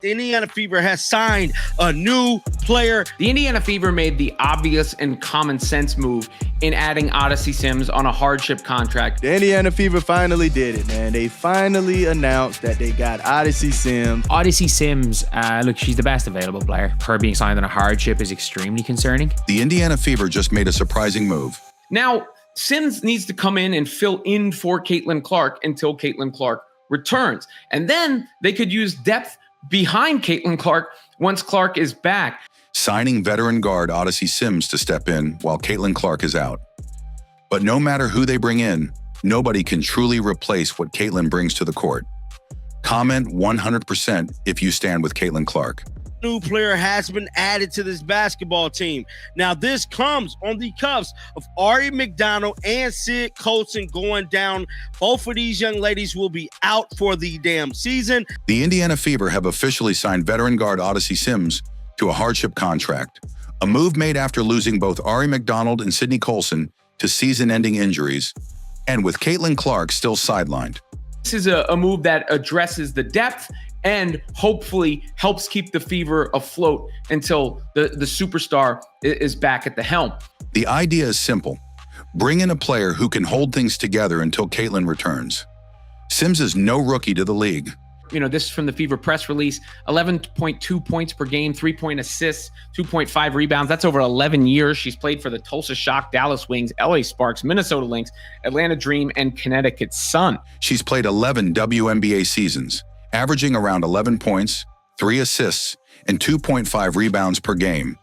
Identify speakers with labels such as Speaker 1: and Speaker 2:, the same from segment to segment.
Speaker 1: The Indiana Fever has signed a new player.
Speaker 2: The Indiana Fever made the obvious and common sense move in adding Odyssey Sims on a hardship contract.
Speaker 3: The Indiana Fever finally did it, man. They finally announced that they got Odyssey Sims.
Speaker 4: Odyssey Sims, look, she's the best available player. Her being signed on a hardship is extremely concerning.
Speaker 5: The Indiana Fever just made a surprising move.
Speaker 2: Now, Sims needs to come in and fill in for Caitlin Clark until Caitlin Clark returns. And then they could use depth behind Caitlin Clark once Clark is back.
Speaker 5: Signing veteran guard Odyssey Sims to step in while Caitlin Clark is out. But no matter who they bring in, nobody can truly replace what Caitlin brings to the court. Comment 100% if you stand with Caitlin Clark.
Speaker 1: New player has been added to this basketball team. Now, this comes on the cuffs of Ari McDonald and Sid Colson going down. Both of these young ladies will be out for the damn season.
Speaker 5: The Indiana Fever have officially signed veteran guard Odyssey Sims to a hardship contract, a move made after losing both Ari McDonald and Sydney Colson to season-ending injuries, and with Caitlin Clark still sidelined.
Speaker 2: This is a move that addresses the depth and hopefully helps keep the Fever afloat until the superstar is back at the helm.
Speaker 5: The idea is simple. Bring in a player who can hold things together until Caitlin returns. Sims is no rookie to the league.
Speaker 2: You know, this is from the Fever press release, 11.2 points per game, 3-point assists, 2.5 rebounds. That's over 11 years. She's played for the Tulsa Shock, Dallas Wings, LA Sparks, Minnesota Lynx, Atlanta Dream, and Connecticut Sun.
Speaker 5: She's played 11 WNBA seasons, averaging around 11 points, 3 assists, and 2.5 rebounds per game,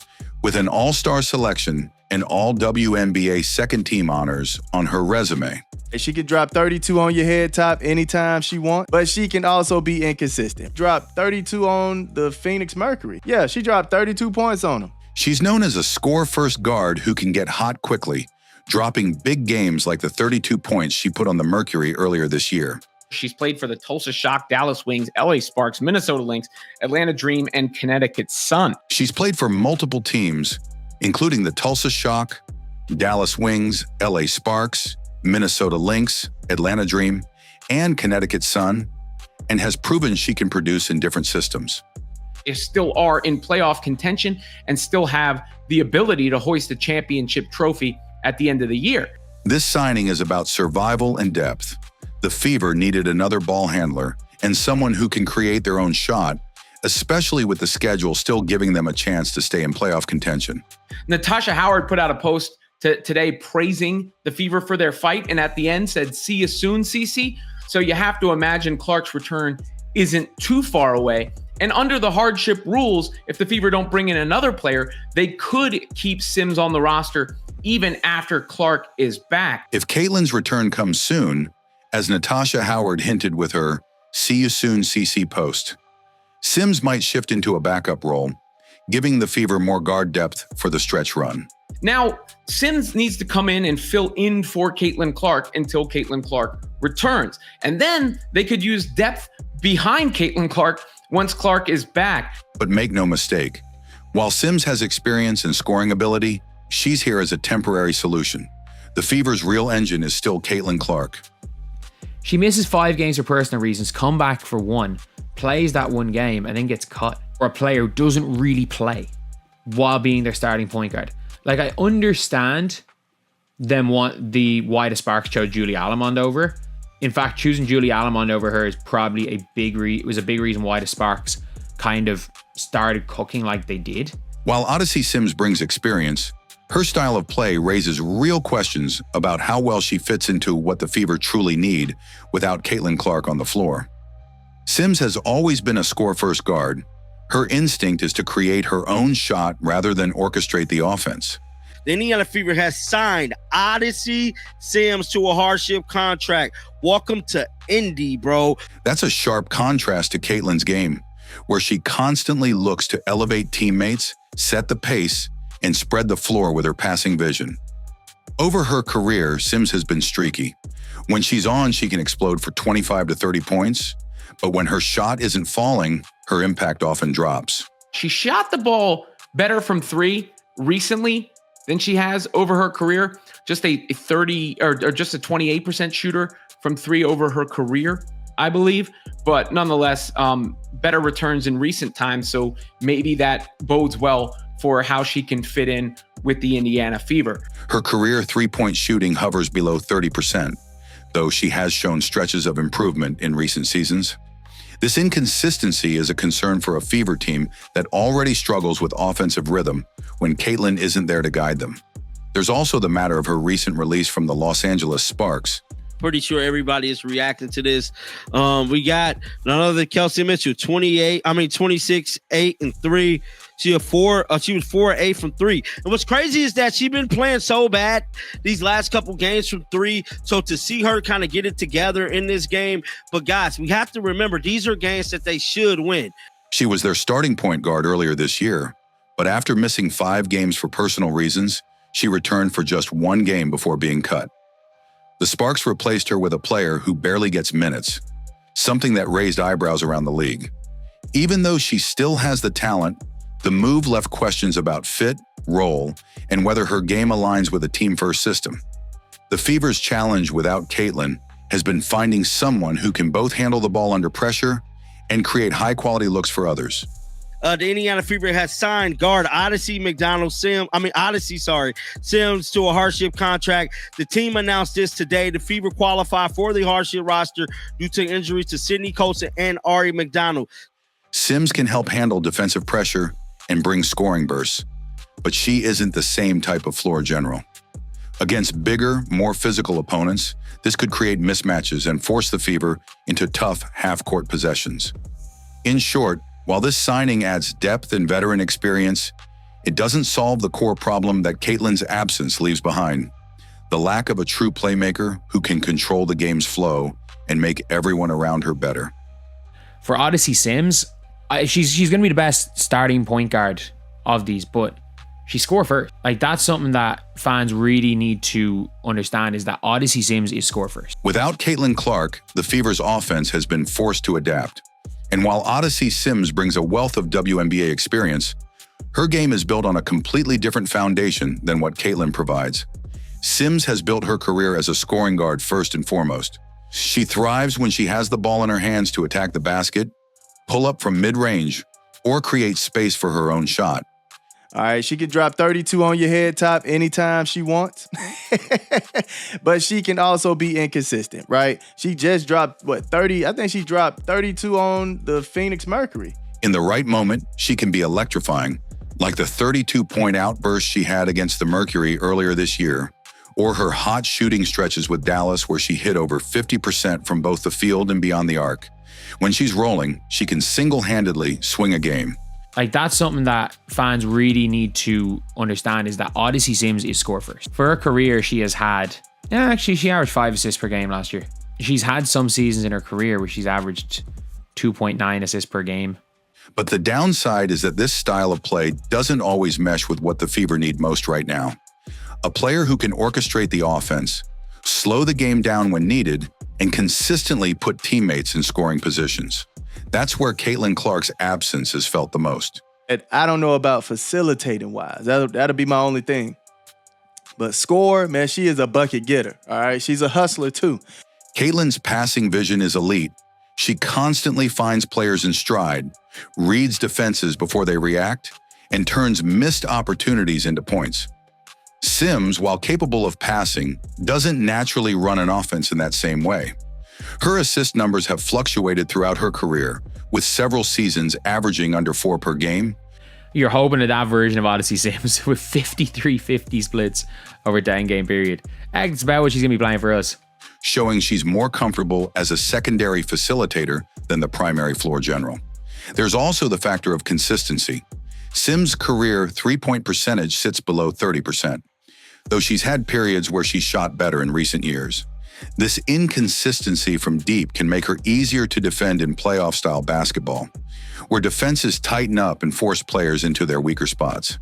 Speaker 5: with an all-star selection and all WNBA second-team honors on her resume.
Speaker 3: She can drop 32 on your head top anytime she wants, but she can also be inconsistent. Drop 32 on the Phoenix Mercury. Yeah, she dropped 32 points on them.
Speaker 5: She's known as a score-first guard who can get hot quickly, dropping big games like the 32 points she put on the Mercury earlier this year.
Speaker 2: She's played for the Tulsa Shock, Dallas Wings, LA Sparks, Minnesota Lynx, Atlanta Dream, and Connecticut Sun.
Speaker 5: She's played for multiple teams, including the Tulsa Shock, Dallas Wings, LA Sparks, Minnesota Lynx, Atlanta Dream, and Connecticut Sun, and has proven she can produce in different systems.
Speaker 2: They still are in playoff contention and still have the ability to hoist a championship trophy at the end of the year.
Speaker 5: This signing is about survival and depth. The Fever needed another ball handler and someone who can create their own shot, especially with the schedule still giving them a chance to stay in playoff contention.
Speaker 2: Natasha Howard put out a post today praising the Fever for their fight, and at the end said, "See you soon, Cece." So you have to imagine Clark's return isn't too far away. And under the hardship rules, if the Fever don't bring in another player, they could keep Sims on the roster even after Clark is back.
Speaker 5: If Caitlin's return comes soon, as Natasha Howard hinted with her "See you soon, CC" post, Sims might shift into a backup role, giving the Fever more guard depth for the stretch run.
Speaker 2: Now, Sims needs to come in and fill in for Caitlin Clark until Caitlin Clark returns. And then they could use depth behind Caitlin Clark once Clark is back.
Speaker 5: But make no mistake, while Sims has experience and scoring ability, she's here as a temporary solution. The Fever's real engine is still Caitlin Clark.
Speaker 4: She misses 5 games for personal reasons, come back for 1, plays that 1 game, and then gets cut. Or a player who doesn't really play while being their starting point guard. Like, I understand them why the Sparks chose Julie Allemond over her. In fact, choosing Julie Allemond over her is probably a big reason why the Sparks kind of started cooking like they did.
Speaker 5: While Odyssey Sims brings experience, her style of play raises real questions about how well she fits into what the Fever truly need without Caitlin Clark on the floor. Sims has always been a score-first guard. Her instinct is to create her own shot rather than orchestrate the offense.
Speaker 1: The Indiana Fever has signed Odyssey Sims to a hardship contract. Welcome to Indy, bro.
Speaker 5: That's a sharp contrast to Caitlin's game, where she constantly looks to elevate teammates, set the pace, and spread the floor with her passing vision. Over her career, Sims has been streaky. When she's on, she can explode for 25 to 30 points, but when her shot isn't falling, her impact often drops.
Speaker 2: She shot the ball better from 3 recently than she has over her career. Just a 30 or just a 28% shooter from 3 over her career. I believe. But nonetheless, better returns in recent times. So maybe that bodes well for how she can fit in with the Indiana Fever.
Speaker 5: Her career three-point shooting hovers below 30%, though she has shown stretches of improvement in recent seasons. This inconsistency is a concern for a Fever team that already struggles with offensive rhythm when Caitlin isn't there to guide them. There's also the matter of her recent release from the Los Angeles Sparks.
Speaker 1: Pretty sure everybody is reacting to this. We got none other than Kelsey Mitchell, 26, 8, and 3. She was 4 or 8 from 3. And what's crazy is that she's been playing so bad these last couple games from 3. So to see her kind of get it together in this game. But guys, we have to remember these are games that they should win.
Speaker 5: She was their starting point guard earlier this year, but after missing 5 games for personal reasons, she returned for just 1 game before being cut. The Sparks replaced her with a player who barely gets minutes, something that raised eyebrows around the league. Even though she still has the talent, the move left questions about fit, role, and whether her game aligns with a team-first system. The Fever's challenge without Caitlin has been finding someone who can both handle the ball under pressure and create high-quality looks for others.
Speaker 1: The Indiana Fever has signed guard Odyssey Sims to a hardship contract. The team announced this today. The Fever qualify for the hardship roster due to injuries to Sydney Colson and Ari McDonald.
Speaker 5: Sims can help handle defensive pressure and bring scoring bursts, but she isn't the same type of floor general. Against bigger, more physical opponents, this could create mismatches and force the Fever into tough half-court possessions. In short, while this signing adds depth and veteran experience, it doesn't solve the core problem that Caitlin's absence leaves behind: the lack of a true playmaker who can control the game's flow and make everyone around her better.
Speaker 4: For Odyssey Sims, she's going to be the best starting point guard of these, but she scored first. Like, that's something that fans really need to understand, is that Odyssey Sims is score first.
Speaker 5: Without Caitlin Clark, the Fever's offense has been forced to adapt. And while Odyssey Sims brings a wealth of WNBA experience, her game is built on a completely different foundation than what Caitlin provides. Sims has built her career as a scoring guard first and foremost. She thrives when she has the ball in her hands to attack the basket, pull up from mid-range, or create space for her own shot.
Speaker 3: All right, she can drop 32 on your head top anytime she wants. But she can also be inconsistent, right? She just dropped, 30? I think she dropped 32 on the Phoenix Mercury.
Speaker 5: In the right moment, she can be electrifying, like the 32-point outburst she had against the Mercury earlier this year, or her hot shooting stretches with Dallas where she hit over 50% from both the field and beyond the arc. When she's rolling, she can single-handedly swing a game.
Speaker 4: Like, that's something that fans really need to understand, is that Odyssey Sims is score first. For her career, she has had, she averaged 5 assists per game last year. She's had some seasons in her career where she's averaged 2.9 assists per game.
Speaker 5: But the downside is that this style of play doesn't always mesh with what the Fever need most right now. A player who can orchestrate the offense, slow the game down when needed, and consistently put teammates in scoring positions. That's where Caitlin Clark's absence is felt the most.
Speaker 3: I don't know about facilitating-wise. That'll be my only thing. But score, man, she is a bucket getter, all right? She's a hustler, too.
Speaker 5: Caitlin's passing vision is elite. She constantly finds players in stride, reads defenses before they react, and turns missed opportunities into points. Sims, while capable of passing, doesn't naturally run an offense in that same way. Her assist numbers have fluctuated throughout her career, with several seasons averaging under 4 per game.
Speaker 4: You're hoping that version of Odyssey Sims with 53-50 splits over a 10-game period. That's about what she's going to be playing for us.
Speaker 5: Showing she's more comfortable as a secondary facilitator than the primary floor general. There's also the factor of consistency. Sims' career three-point percentage sits below 30%, though she's had periods where she shot better in recent years. This inconsistency from deep can make her easier to defend in playoff-style basketball, where defenses tighten up and force players into their weaker spots.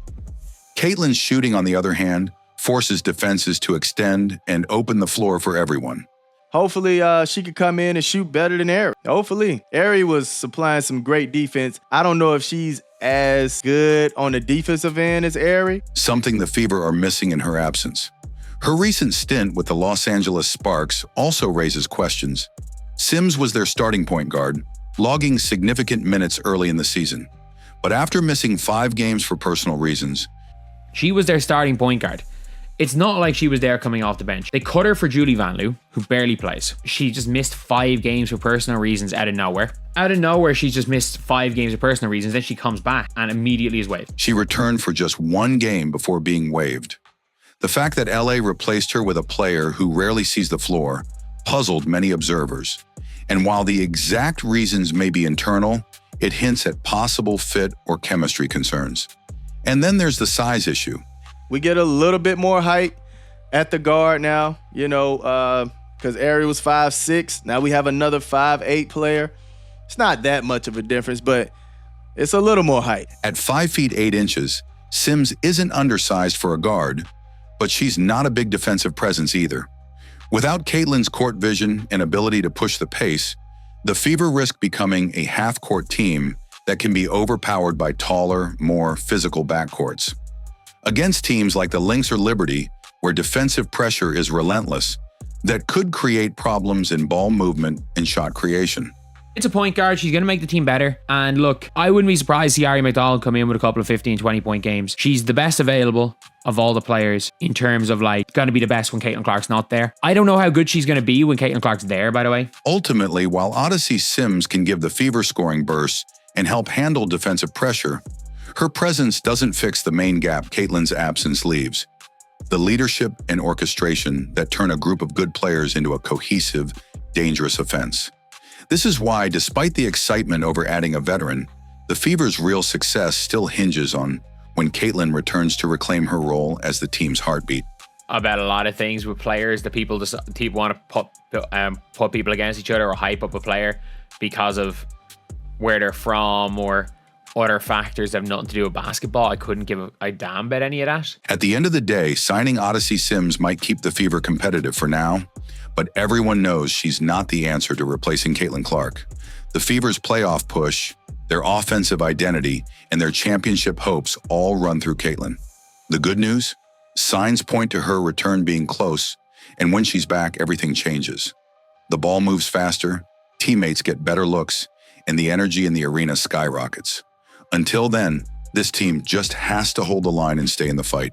Speaker 5: Caitlin's shooting, on the other hand, forces defenses to extend and open the floor for everyone.
Speaker 3: Hopefully, she could come in and shoot better than Ari. Hopefully. Ari was supplying some great defense. I don't know if she's as good on the defensive end as Ari.
Speaker 5: Something the Fever are missing in her absence. Her recent stint with the Los Angeles Sparks also raises questions. Sims was their starting point guard, logging significant minutes early in the season. But after missing 5 games for personal reasons,
Speaker 4: She was their starting point guard. It's not like she was there coming off the bench. They cut her for Julie Van Loo, who barely plays. She just missed 5 games for personal reasons out of nowhere. Out of nowhere, she's just missed 5 games for personal reasons. Then she comes back and immediately is waived.
Speaker 5: she returned for just 1 game before being waived. The fact that LA replaced her with a player who rarely sees the floor puzzled many observers. And while the exact reasons may be internal, it hints at possible fit or chemistry concerns. And then there's the size issue.
Speaker 3: We get a little bit more height at the guard now, because Ari was 5'6". Now we have another 5'8" player. It's not that much of a difference, but it's a little more height.
Speaker 5: At 5 feet 8 inches, Sims isn't undersized for a guard, but she's not a big defensive presence either. Without Caitlin's court vision and ability to push the pace, the Fever risk becoming a half-court team that can be overpowered by taller, more physical backcourts. Against teams like the Lynx or Liberty, where defensive pressure is relentless, that could create problems in ball movement and shot creation.
Speaker 4: It's a point guard. She's going to make the team better. And look, I wouldn't be surprised to see Ari McDonald come in with a couple of 15, 20-point games. She's the best available of all the players in terms of going to be the best when Caitlin Clark's not there. I don't know how good she's going to be when Caitlin Clark's there, by the way.
Speaker 5: Ultimately, while Odyssey Sims can give the Fever scoring bursts and help handle defensive pressure, her presence doesn't fix the main gap Caitlin's absence leaves: the leadership and orchestration that turn a group of good players into a cohesive, dangerous offense. This is why, despite the excitement over adding a veteran, the Fever's real success still hinges on when Caitlin returns to reclaim her role as the team's heartbeat.
Speaker 4: About a lot of things with players that people want to put people against each other or hype up a player because of where they're from or other factors that have nothing to do with basketball. I couldn't give a damn about any of that.
Speaker 5: At the end of the day, signing Odyssey Sims might keep the Fever competitive for now, but everyone knows she's not the answer to replacing Caitlin Clark. The Fever's playoff push, their offensive identity, and their championship hopes all run through Caitlin. The good news? Signs point to her return being close, and when she's back, everything changes. The ball moves faster, teammates get better looks, and the energy in the arena skyrockets. Until then, this team just has to hold the line and stay in the fight.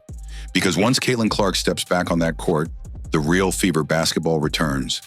Speaker 5: Because once Caitlin Clark steps back on that court, the real Fever basketball returns,